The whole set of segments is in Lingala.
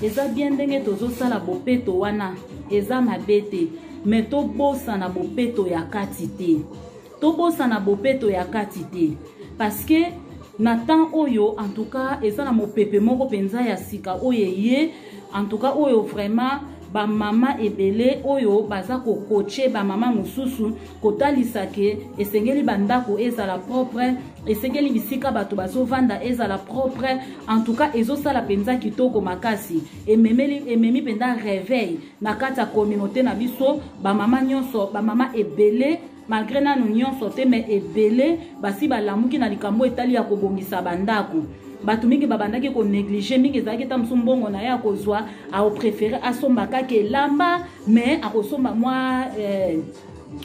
eza bien ndenge tozosala bopeto wana eza mabete mais tobosana bopeto ya kati te tobosana bopeto ya kati te parce que na temps oyo en tout cas eza na mopepe moko penza ya sika oyo ye en tout cas oyo vraiment ba mama ebele oyo baza ko coacher ba mama mususu kotalisa ke esengeli bandako ezala propre esengeli bisika bato bazovanda ezala propre en tout cas ezosala penza kitoko makasi ememi penda réveil na kati ya communauté na biso ba mama nyonso ba mama ebele malgré nanu nyonso te mais ebele basi balamuki na likambo etali ya kobongisa bandako bato mingi babandaki ko négliger mingi ezalaki ta msumbongo na ye akozwa aopréféré asomba kaka elamba mais akosomba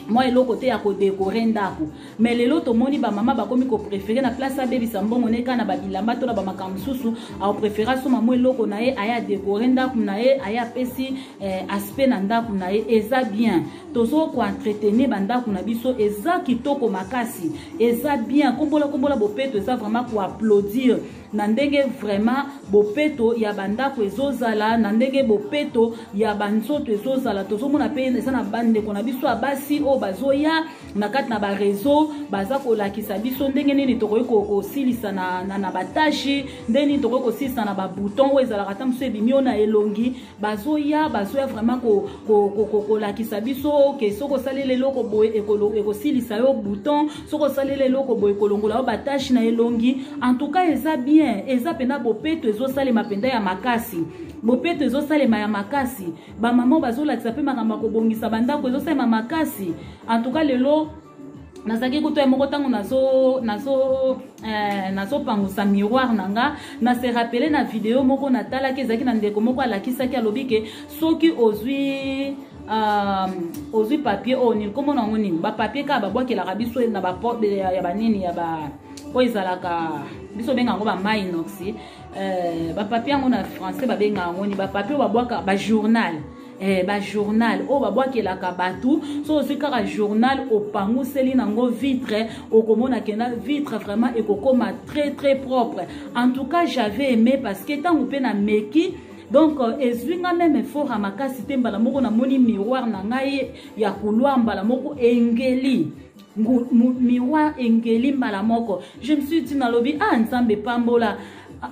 mwa eloko te ya kodekore ndako mais lelo tomoni bamama bakomi kopréféré na place abebisa mbongo neka na babilamba to na bamakambo mosusu aopréféré asomba mwa eloko na ye aya adekore ndako na ye aya apesi aspect na ndako na ye eza bien tozo koentretenir bandako na biso eza kitoko makasi eza bien kombola bopeto eza vraiment koapplaudir na ndenge vraiment bopeto ya bandako ezozala na ndenge bopeto ya banzoto ezozala tozomona pe eza na bandeko na biso abasi o bazoya na kati na ba réseau baza kolakisa biso ndenge nini tokoki kosilisa na batashi ndenge nini tokoki kosilisa na ba bouton o ezalaka ta mosu ebimio na elongi bazoya vraiment kolakisa biso ke soko osaleli eloko boye ekosilisa yo bouton soko osaleli eloko boye ekolongola yo batashi na elongi en tout cas eza bien eza pena bopeto ezosalema penda ya makasi bopeto ezosalema ya makasi bamama bazolakisa mpe makambo ya kobongisa bandako ezosalema makasi en tout cas lelo nazaki kuto moko tango nazopangusa miroir nanga na se rappeler na video moko natalaki ezalaki na ndeko moko alakisaki alobi ke soki ozwi papier oyo nini komona yango nini bapapier kaka babwakelaka biso na baporte ya banini ya ba oyo ezalaka biso benga yango bama inox bapapier yango na français babenga yango nini bapapier oyo babwaka bajournal bajournal oyo babwakelaka batu so ozwi kaka journal opanguseli nango vitre okomona kena vitre vraiment ekokoma très très propre en tout cas j'avais aimé parce que ntango mpe na meki donc ezwinga même effort à makasi te mbala moko na moni miroir na ngai ya couloir mbala moko engeli miroir engeli mbala moko je me suis dit nalobi nzambe pambola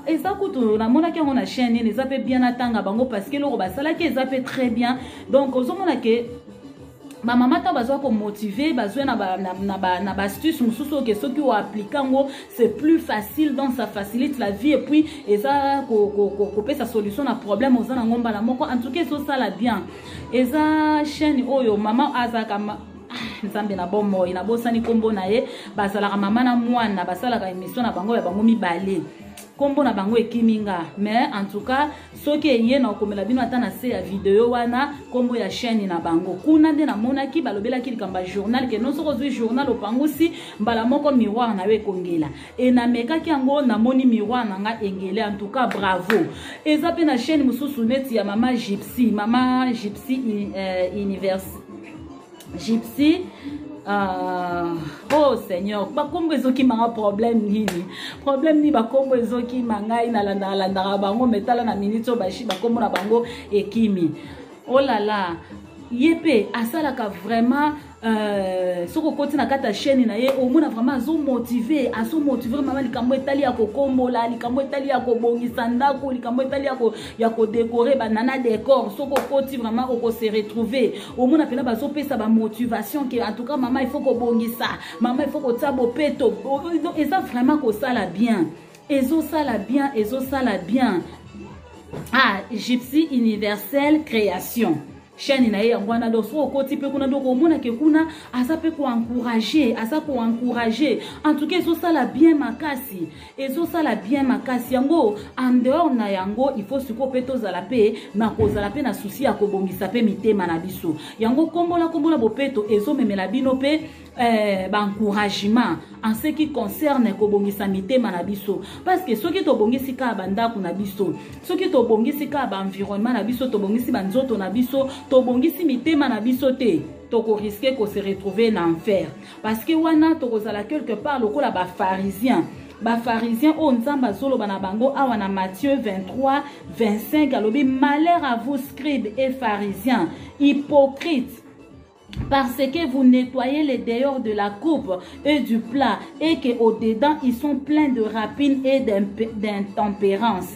eza kutu namonaki yango na chaîne nini eza pe bien atanga bango parce que eloko basalaki eza pe très bien donc ozomona ke bamama ta bazwa komotive bazwa na bastuce mosusu oke soki oaplika yango c'est plus facile donc ça facilite la vie et puis eza kopesa solution na problème oza nango mbala moko en tout cas ezosala bien eza chaîne oyo mama azaka nzambe na bomoi nabosani kombo na ye bazalaka mama na mwana basalaka émission na bango ya bango mibale kombo na bango ekiminga mais en tout cas soki eye na okomela bino ata na se ya video wana kombo ya chaîne na bango kuna nde namonaki balobelaki likambo ya journal ke non soko ozwi journal opangusi mbala moko miroir na yo ekongela e namekaki yango namoni miroir na nga engele en tout cas bravo eza pe na chaîne mosusu neti ya mama gypsy gypsy oh Seigneur bakombo ezoki manga problème nini bakombo ezoki mangai na landa bango metala na minute bashi bakombo na bango ekimi oh là là yepe asalaka vraiment soko koti na kata chaîne na ye omona vraiment azo motiver mama likambo etali ya kokombola likambo etali ya kobongisa ndako likambo etali ya kodécorer banana décor soko koti vraiment oko se retrouver omona pena bazopesa ba motivation que en tout cas mama il faut kobongisa mama il faut kotia bopeto eza vraiment kosala bien ezosala bien Gypsy Universelle Création chaîne na ye yango wana do so okoti pe kuna ndoko omona ke kuna aza pe ko encourager en tout cas ezosala bien makasi yango en dehors na yango il faut siko pe tozala pe na kozala pe na souci ya kobongisa pe mitema na biso yango kombola bopeto ezomemela bino pe encouragement en ce qui concerne kobongisa mitema na biso parce que soki tobongisi ka bandako na biso soki tobongisi ka ba environnement na biso tobongisi banzoto na biso tobongisi mitema na biso te toko risquer ko se retrouver en enfer parce que wana tokozala quelque part lokola ba pharisien ba pharisiens o nzamba zolo bana bango awa na Matthieu 23 25 alobi malheur à vous scribes et pharisiens hypocrites, parce que vous nettoyez les dehors de la coupe et du plat et que au dedans ils sont pleins de rapines et d'intempérance.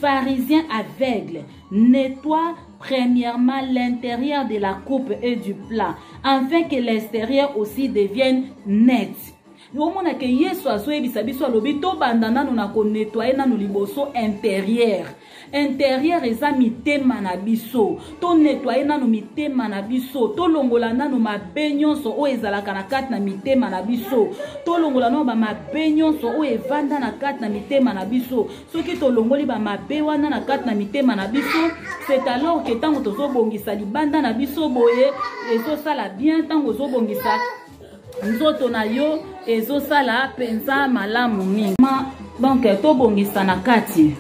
Pharisiens aveugles, nettoie premièrement l'intérieur de la coupe et du plat, afin que l'extérieur aussi devienne net. Omona ke Yesu azoyebisa biso alobi to banda nanu na ko nettoyer nanu liboso intérieur. Intérieur eza mitema na biso. To nettoyer nanu mitema na biso. To longola nanu mabe nyonso o ezalaka na kati na mitema na biso. To longola nanu ba mabe nyonso o evanda na kati na mitema na biso. Soki to longoli ba mabe wana na kati na mitema na biso, c'est alors que tango tozo bongisa libanda na biso boye ezo sala bien, tango zo bongisa nzoto na yo ezo sala penza malamu mingi. Donc to bongisa na kati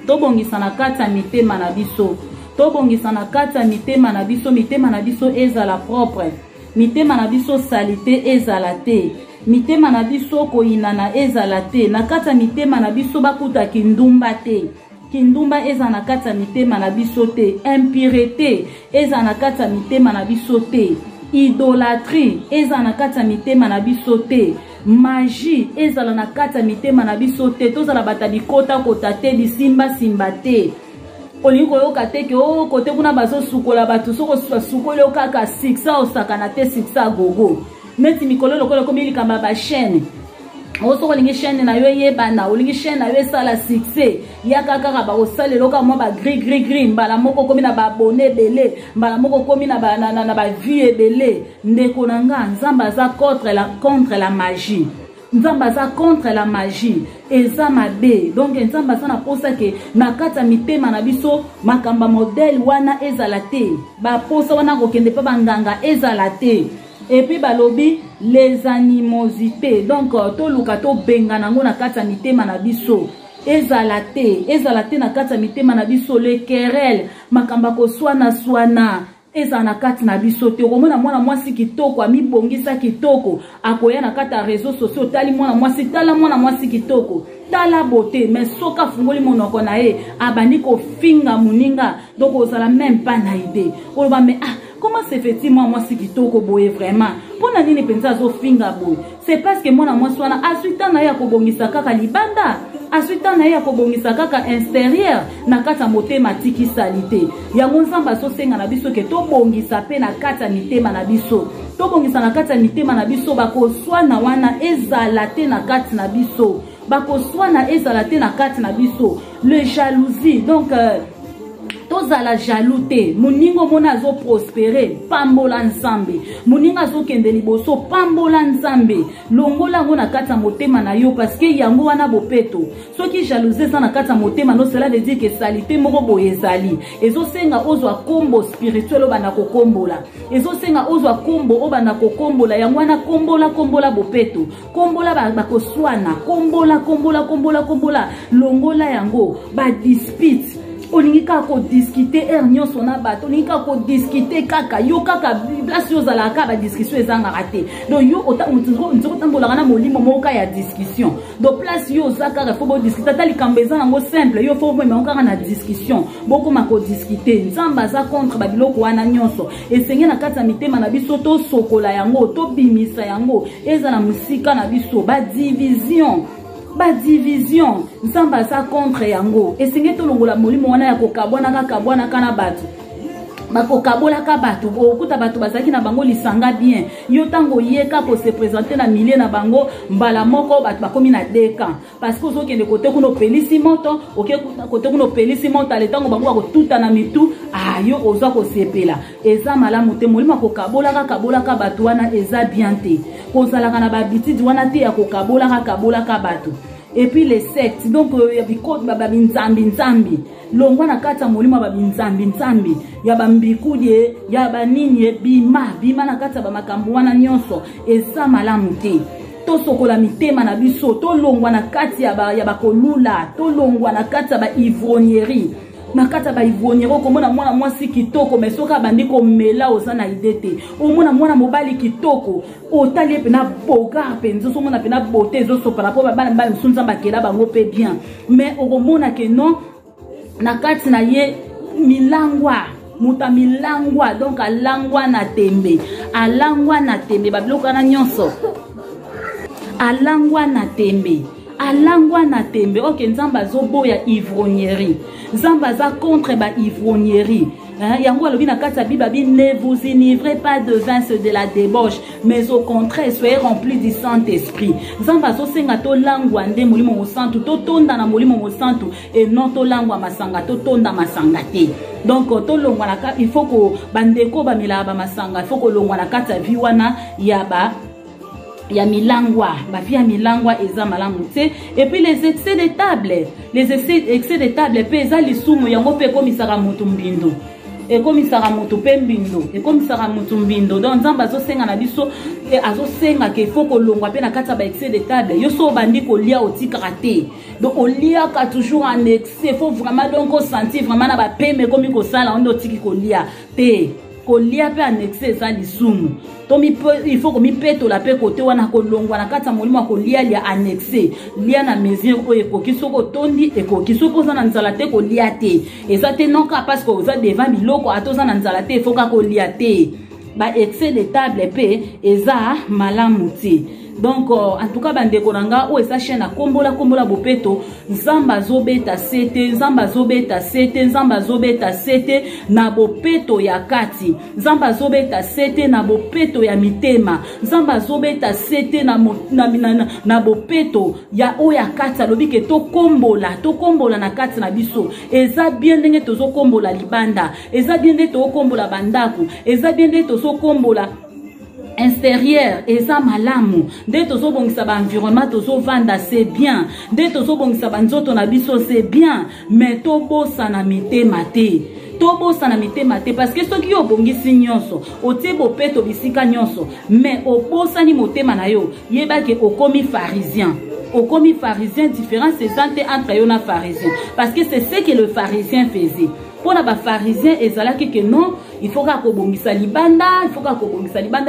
ya mitema na biso, to bongisa na kati ya mitema na biso, mitema na biso ezala propre, mitema na biso salite ezala te, mitema na biso koinana ezala te, na kati ya mitema na biso bakuta kindumba te, kindumba eza na kati ya mitema na biso te, impureté eza na kati ya mitema na biso te, idolâtrie eza na kati ya mitema na biso te, magie ezala na kati ya mitema na biso te, tozala bata bikota kota te, bisimba simba te. Olingi koyoka te ke o kote kuna bazo sukola batu soko sukole okaka siksa osakana te siksa gogo. Neti mikolo lokolo komi likamba ba chaîne. Oso kolingi chaîne na yo yebana, olingi chaîne na yo sala succès. Yaka kaka ba osale loka mo ba gris mbala moko komi na ba abonné belé, mbala moko komi na ba vie belé. Ndeko nanga nzamba za contre la magie. Nzamba za contre la magie eza mabe. Donc nzamba za na posa ke na kata mitema na biso makamba modèle wana ezala te, ba posa wana kokende pa banganga ezala te. Et puis balobi les animosités, donc to luka to benga nango na kata mitema na biso ezala te na kata mitema na biso, le querelle makamba ko swana eza na kati na biso te. Komona mwana mwasi kitoko amibongisa kitoko akoya na kata réseaux sociaux, tali mwana mwasi, tala mwana mwasi kitoko, tala beauté, mais soka fungoli monoko na ye abani ko finga muninga, donc ozala même pas na idée oloba mais comment se fait-il moi si kitoko boye vraiment? Pona nini penza zo finga boye? C'est parce que mwana mwasi wana asuita na ya kobongisa kaka libanda, asuita na ya kobongisa kaka extérieur na kata motema tiki salite. Yango nzamba so senga na biso ke to bongisa pe na kata mitema na biso. To bongisa na kata mitema na biso bako swana wana ezala te na kati na biso. Bako swana ezala te na kati na biso. Le jalousie, donc tozala jaloux te, muningo mona zo prospérer, pambola nzambe, muninga zo kende liboso, pambola nzambe, longola ngo na kata motema na yo, parce que yango wana bopeto. Soki jalousie za na kata motema no, cela veut dire que salité moko boye ezali. Ezo senga ozwa kombo spirituel obana kokombola, ezo senga ozwa kombo obana kokombola, yango wana kombola bopeto, kombola bakoswana, kombola, longola yango, ba dispute. Olingi kako discuter nyonso na bato, olingi kako discuter kaka yo kaka place yo zala ka ba discussion ezanga raté. Donc yo nzoko tambola na molimo moka ya discussion. Donc place yo zaka faut bo discuter tali kambeza nango simple, yo faut même onka na discussion. Boko mako discuter. Nzamba za contre ba biloko wana nyonso. Esenge na kata mitema na biso to sokola yango, to bimisa yango, ezala musika na biso ba division. Ba division nzamba za contre yango esenge to longola molimo wana ya kokabwana kana batu bakokabola ka batu okuta batu bazaki na bango lisanga bien yo tango yeka ko se présenter na milieu na bango mbala moko batu bakomi na deka parce que ozokende kote kuno pelisi moto kote kuno pelisi moto ale tango bango bakotuta na mitu yo ozwa ko sepela eza malamu te molimo kokabola ka batu wana eza bien te kozalaka na babitidi wana te ya kokabola ka batu. Et puis les sectes, donc ya bikot nzambi longwa na kata molimo nzambi ya bambikudie ya banini bima na kata ba makambo wana nyonso eza malamu te. To sokola mitema na biso, to longwa na kati ya bakolula, to longwa na kati ya ba ivrognerie. na kata ba ivoniero komona mwana mwasi kitoko mais soka bandi ko mela osana idete omona mwana mobali kitoko otali pe na boga pe nzo mona pe na beauté zo so par rapport ba bana ba msunza bakela bango pe bien mais okomona ke non na kati na ye milangwa muta milangwa donc alangwa na tembe babiloko na nyonso alangwa na tembe ok nzamba zoboya ivrognerie nzamba za contre ba ivrognerie yango alobi na kati ya Bible ne vous enivrez pas de vin, c'est de la débauche, mais au contraire soyez remplis du Saint-Esprit. Nzamba zo senga to langwa nde molimo mosantu to tonda na molimo mosantu et non to langwa masanga to tonda masanga te. Donc to longwa na il faut que bandeko ba mila ba masanga, il faut que longwa na kati ya viwana ya milangwa, ba via milangwa eza malamu te. Et puis les excès de table pe eza lisumu yango pe komisaka mutu mbindo. Ekomisaka mutu pe mbindo, ekomisaka mutu mbindo. Donc nzamba zo senga na biso azo senga ke faut kolongwa pe na kati ba excès de table. Yo so bandi ko lia otikaka te. Donc on lia ka toujours en excès, faut vraiment donc sentir vraiment na ba peme komi ko sala ondo tiki ko lia te. Kolia pe annexé za lisumu tomi il faut que mi peto la pe côté wana kolongwa na kata molimo kolia lia annexé lia na mesure o ekoki soko tondi ekoki soko za na nzala te kolia te eza te non ka parce que oza devant biloko atoza na nzala te il faut ka kolia te ba excès de table pe eza malamu te. Donc en tout cas bandeko nanga o esa chaîne kombola bopeto nzamba zobeta sete na bopeto ya kati nzamba zobeta sete na bopeto ya mitema nzamba zobeta sete na bopeto ya o ya kati alobi ke to kombola na kati na biso eza bien ndenge tozo kombola libanda eza bien ndenge to kombola bandaku eza bien ndenge tozo kombola extérieur eza malamu nde tozo bongisa ba environnement tozo vanda c'est bien nde tozo bongisa ba nzoto na biso c'est bien mais to bosa na mitema te parce que soki yo bongisi nyonso otie bopeto bisika nyonso mais obosani motema na yo yeba ke okomi pharisien différence c'est entre yo na pharisien parce que c'est ce que le pharisien faisait. Pour les pharisiens ezalaki que non il faut ka kobongisa libanda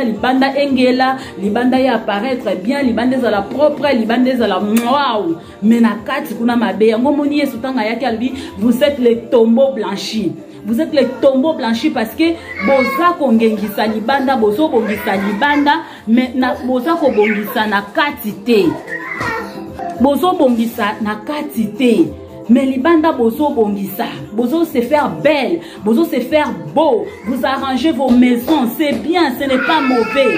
libanda engela libanda ya apparaître bien libanda ezala propre libanda ezala wow mais na kati kuna mabe yango moni Yesu tanga yaki albi vous êtes les tombeaux blanchis. Vous êtes les tombeaux blanchis parce que boza kongengisa libanda bozo bongisa libanda mais na boza ko bongisa na katite bozo bongisa na katite. Mais libanda bozo bongisa, bozo se faire belle, bozo se faire beau, vous arrangez vos maisons, c'est bien, ce n'est pas mauvais.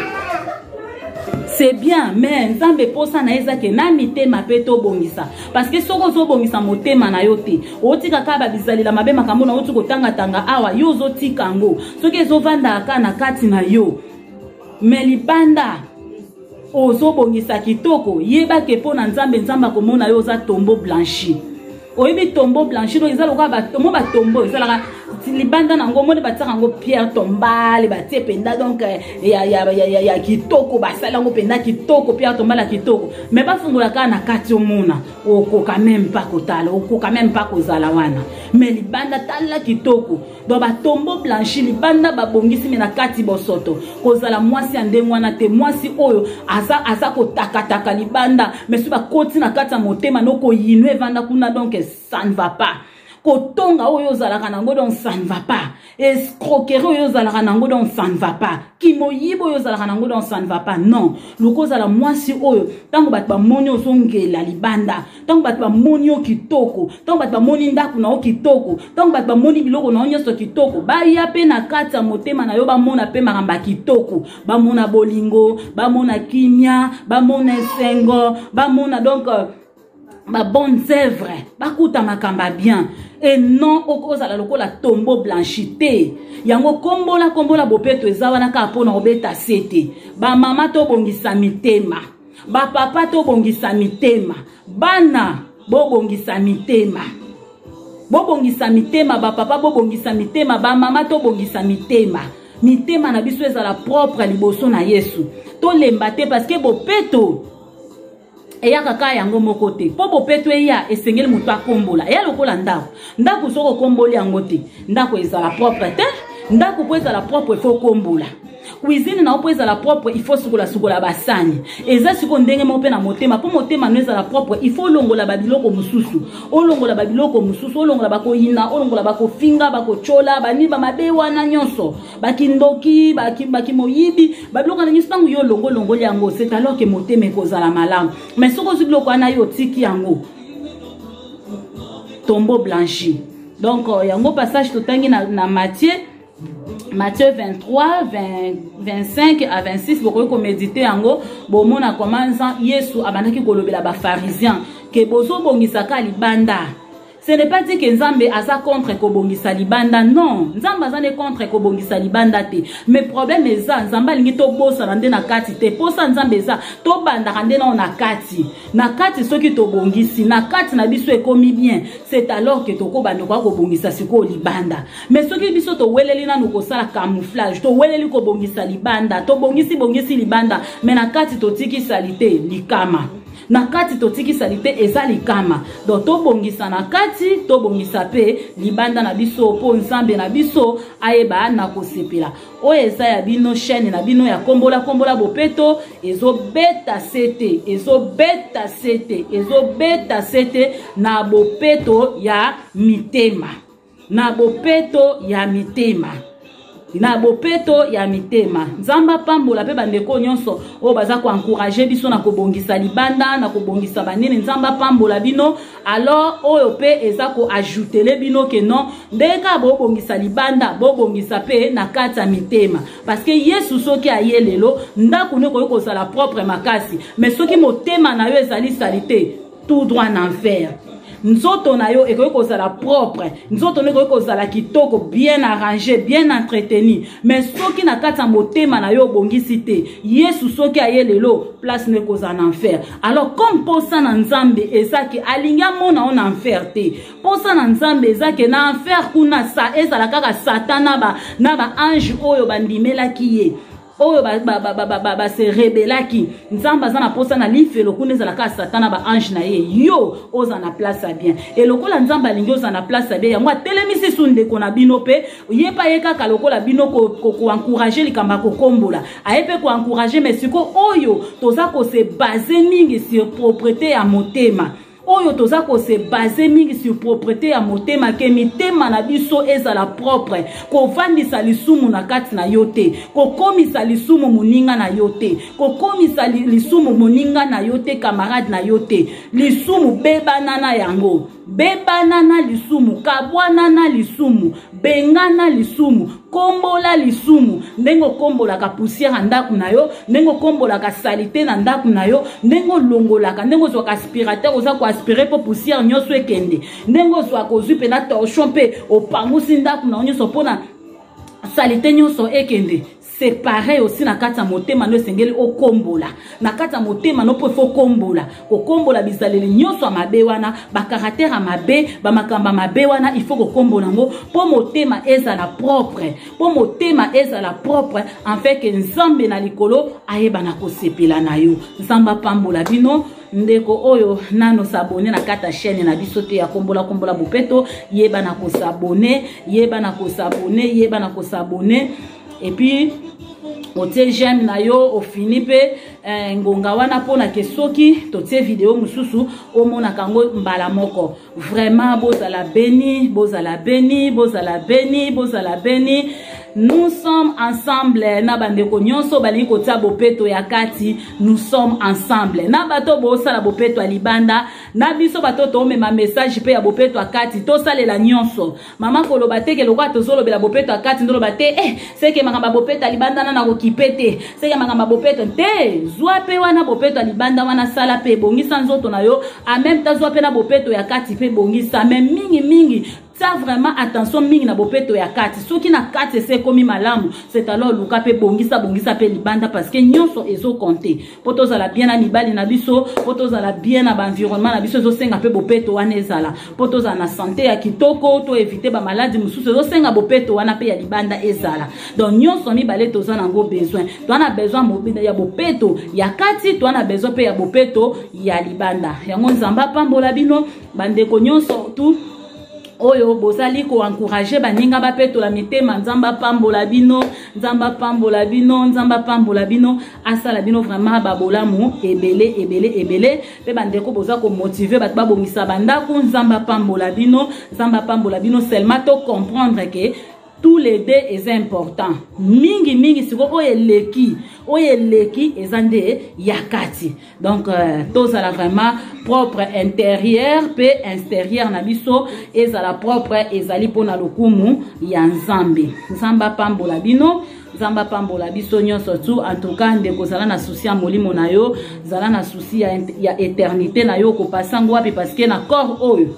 C'est bien, mais nzambe posa na ezake na mitema peto bongisa. Parce que soko zo bongisa motema na yote. Otika kaba bizali la mabe makambo na otuko tanga awa yo zo tikango. Soki zo vanda aka na kati na yo. Mais libanda ozo bongisa kitoko, yeba ke pona nzambe komona yo za tombeau blanchi. Oyebi tombeau blanchi do ezala ka ba tombeau ezala libanda nango mone bataka ngo pierre tombale batie penda donc ya kitoko basala ngo penda kitoko pierre tombala kitoko mais ba fungola ka na kati omuna okoka même pas kotala okoka même pas kozala wana mais libanda tala kitoko do ba tombeau blanchi libanda ba bongisi me na kati bosoto kozala mwasi ande mwana te mwasi oyo aza ko takataka libanda mais su ba koti na kati motema noko yinwe vanda kuna donc ça ne va pas. Kotonga oyo zalaka nango donc ça ne va pas. Escroquerie oyo zalaka nango donc ça ne va pas. Kimoyibo oyo zalaka nango donc ça ne va pas. Non. Loko zala mwasi oyo tango bat ba monyo zongela libanda. Tango bat ba monyo kitoko. Tango bat ba moni ndaku na o kitoko. Tango bat ba moni biloko na onyoso kitoko. Ba ya pe na kati motema na yo ba mona pe maramba kitoko. Ba mona bolingo, ba mona kimia, ba mona sengo, ba mona donc ma bonnes œuvres, bakuta makamba bien et non okozala lokola tombeau blanchité. Yango kombola bopeto ezawana ka pona obeta sete. Ba mama to bongisa mitema, ba papa to bongisa mitema, bana bo bongisa mitema. Bo bongisa mitema, ba papa bo bongisa mitema, ba mama to bongisa mitema. Mitema na biso ezala propre liboso na Yesu. To lembate parce que bopeto eya kaka yango moko te po bopeto eya esengeli moto akombola eya lokola ndako soko komboli yango te ndako ezala propre te ndako po ezala propre faut kombola cuisine na po ezala propre il faut sukola basani eza siko ndenge mo pe na motema po motema no ezala propre il faut longola babiloko mususu olongola babiloko mususu olongola bakoyina olongola bakofinga bakochola bani ba mabe wana nyonso bakindoki bakimoyibi babiloko na nyonso tango yo longo yango c'est alors que motema ekozala malamu mais soko zubiloko wana yo tiki yango tombeau blanchi donc yango passage totangi na Matthieu 23, 25 à 26, vous pouvez méditer yango, bon mon a commencé Yesu abandaki kolobela ba pharisien que bozo bongisaka libanda. Ce n'est pas dit que Nzambe asa contre kobongisa libanda, non. Nzambe asa ne contre kobongisa libanda te. Mais problème est ça, Nzambe lingi to bosa rande na kati te. Posa Nzambe za to banda rande na kati. Na kati soki to bongisi, na kati na biso ekomi bien. C'est alors que to ko banda ko bongisa siko libanda. Mais soki biso to weleli na nuko sala camouflage, to weleli ko bongisa libanda, to bongisi libanda, mais na kati to tiki salite likama. Na kati totiki salite ezali kama donc to bongisa na kati to bongisa pe libanda na biso po Nzambe na biso ayeba na kosepela o eza ya bino chaîne na bino ya kombola bopeto ezobeta sete na bopeto ya mitema na bopeto ya mitema Nzamba pambola pe bandeko nyonso o baza ko encourager biso na kobongisa libanda na kobongisa banini Nzamba pambola bino alors oyo pe eza ko ajouter le bino que non ndeka bo bongisa libanda bo bongisa pe na kati ya mitema parce que Yesu soki ayelelo ndako ne ko sala propre makasi mais soki motema na yo ezali salite tout droit en enfer. Nzoto na yo ekoki kozala propre, nzoto na ekoki kozala kitoko, bien arrangé, bien entretenu. Mais soki na kati ya motema na yo bongisi te, Yesu soki ayelelo place ne kozala en enfer. Alors comme posa na Nzambe ezaki alinga mona on enfer te. Posa na Nzambe ezaki na enfer kuna sa ezala kaka Satana na ba ange oyo bandimelaki ye. Oyo ba se rebelaki Nzamba za na posa na lifelo kuna ezala ka Satana ba ange na ye yo oza na place bien et lokola Nzamba lingi oza na place bien yango telemisi sunde kona bino pe yepa yeka ka lokola bino ko encourager likamba ko kombola ayepe ko encourager mais siko oyo toza ko se baser mingi sur propriété ya motema oyo toza ko se baser mingi sur propriété ya motema ke mitema na biso ezala propre ko vandisa lisumu na kati na yote ko komisa lisumu muninga na yote ko komisa lisumu muninga na yote camarade na yote lisumu bebana na yango bebana na lisumu kabwana na lisumu bengana lisumu kombola lisumu ndengo kombola ka poussière ndaku na yo ndengo kombola ka salite na ndaku na yo ndengo longola ka ndengo zo ka aspirateur oza ko aspirer po poussière nyoso ekende ndengo zo ko zupe na torchon pe opangusi ndaku na nyoso pona salite nyoso ekende. C'est pareil aussi na kata motema no sengeli o kombola na kata motema no po fo kombola ko kombola bizaleli nyoso mabe wana ba caractère mabe ba makamba mabe wana il faut ko kombola ngo po motema ezala propre po motema ezala propre en fait que Nzambe na likolo ayeba na kosepela na yo Nzamba pambola bino ndeko oyo nano s'abonner na kata chaîne na biso te ya kombola bopeto yeba na ko s'abonner et puis otie j'aime na yo ofinipe ngonga wana pona ke soki totie vidéo mususu omona kango mbala moko vraiment bozala béni nous sommes ensemble na bandeko nyonso bali kotia bopeto ya kati nous sommes ensemble na bato bosala bopeto ya libanda na biso bato to mema message pe ya bopeto ya kati to salela nyonso mama koloba te ke lokwa tozolo bela bopeto ya kati ndolo bate seke makamba bopeto ya libanda na ko kipete seke makamba bopeto te zwa pe wana bopeto ya libanda wana sala pe bongisa nzoto na yo en même temps zwa pe na bopeto ya kati pe bongisa mais mingi ça vraiment attention mingi na bopeto ya kati soki na kati c'est komi malamu c'est alors luka pe bongisa pe libanda parce que nyonso ezo compter poto za la bien na mibali na biso poto za la bien na environnement na biso ezo senga pe bopeto wana ezala poto za na santé ya kitoko to éviter ba maladie mususu ezo senga bopeto wana pe ya libanda ezala donc nyonso mibale toza nango besoin to ana besoin mobile ya bopeto ya kati to ana besoin pe ya bopeto ya libanda yango nzamba pambola bino bandeko nyonso tout oyo bozali ko encourager baninga bapeto la mitema nzamba pambola bino asala bino vraiment babolamu ebele pe bandeko boza ko motiver bat ba bongisa bandako nzamba pambola bino seulement to comprendre que tous les deux est important mingi siko oyeleki ezande yakati donc tozala vraiment propre intérieur pe extérieur na biso ezala propre ezali pona lokumu ya nzambe nzamba pambola biso nyonso tu en tout cas ndeko zala na souci ya molimo na yo zala na souci ya éternité na yo ko pasango wapi parce que na corps oyo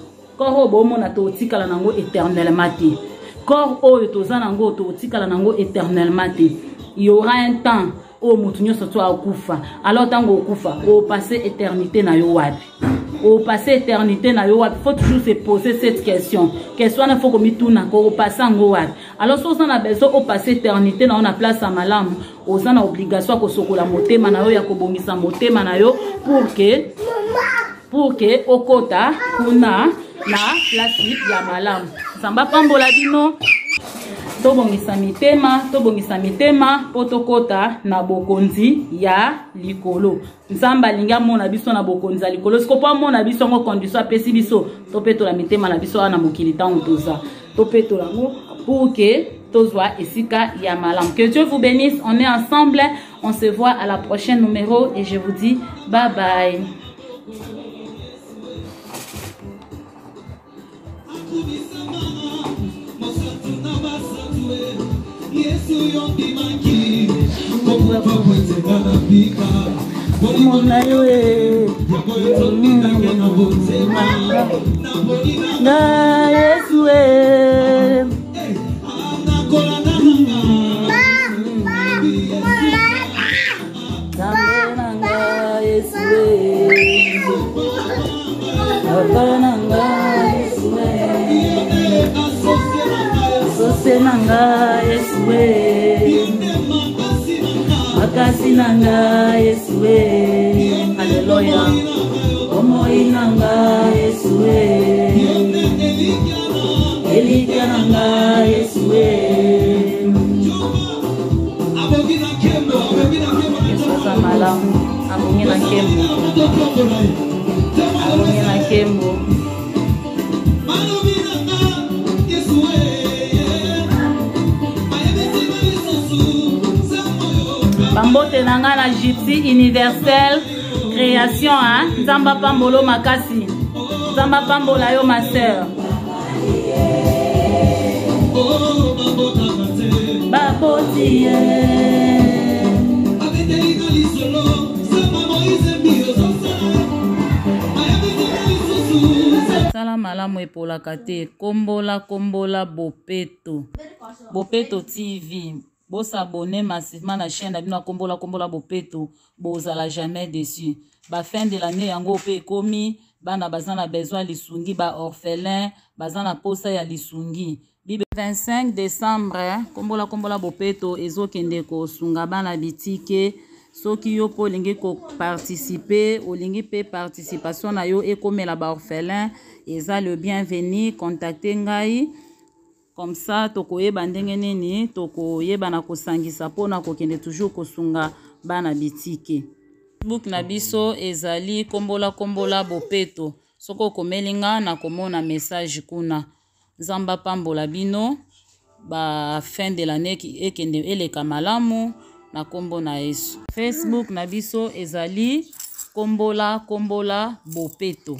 bomona to tikala nango éternellement te corps oyo toza nango to tikala nango éternellement te il y aura un temps o mutu nyonso to akufa alors tango okufa o passer éternité na yo wapi faut toujours se poser cette question na faut komi tuna ko passer ngo wapi alors so na besoin o passer éternité na on a place à malamu oza na obligation ko sokola motema na yo ya kobongisa motema na yo pour que okota kuna na place ya malamu samba pambola bino tobongisa mitema potokota na bokonzi ya likolo nzamba linga mona biso na bokonzi ya likolo siko pa mona biso ngo condition apesi biso topetola mitema na biso na mokili tango toza topetola ngo pour que tozwa esika ya malam. Que Dieu vous bénisse, on est ensemble, on se voit à la prochaine numéro et je vous dis bye bye. Hallelujah. Como inanga Yesue. Elikananga Yesue. Yesusa malamu. Abongina kembo. Bambote nanga na Gypsy universel création hein Nzamba pambolo makasi Nzamba pambola yo ma sœur baboti sala malamu epolaka te kombola bopeto TV. Bo s'abonner massivement na chaîne na kombola bopeto bozala jamais déçu. Ba fin de l'année yango pe komi bana bazana besoin lisungi ba orphelin bazana posa ya lisungi. 25 décembre kombola bopeto ezokende ko sunga bana bitike soki yo po lingi ko participer olingi pe participation na yo ekomela ba orphelin eza le bienvenu contacter ngai. Comme ça, tokoyeba ndenge nini, tokoyeba na kosangisa pona kokende toujours kosunga bana bitike. Facebook na biso ezali kombola bopeto. Soko komelinga na komona message kuna. Nzamba pambola bino ba fin de l'année ki ekende eleka malamu na kombo na Yesu. Facebook na biso ezali kombola bopeto.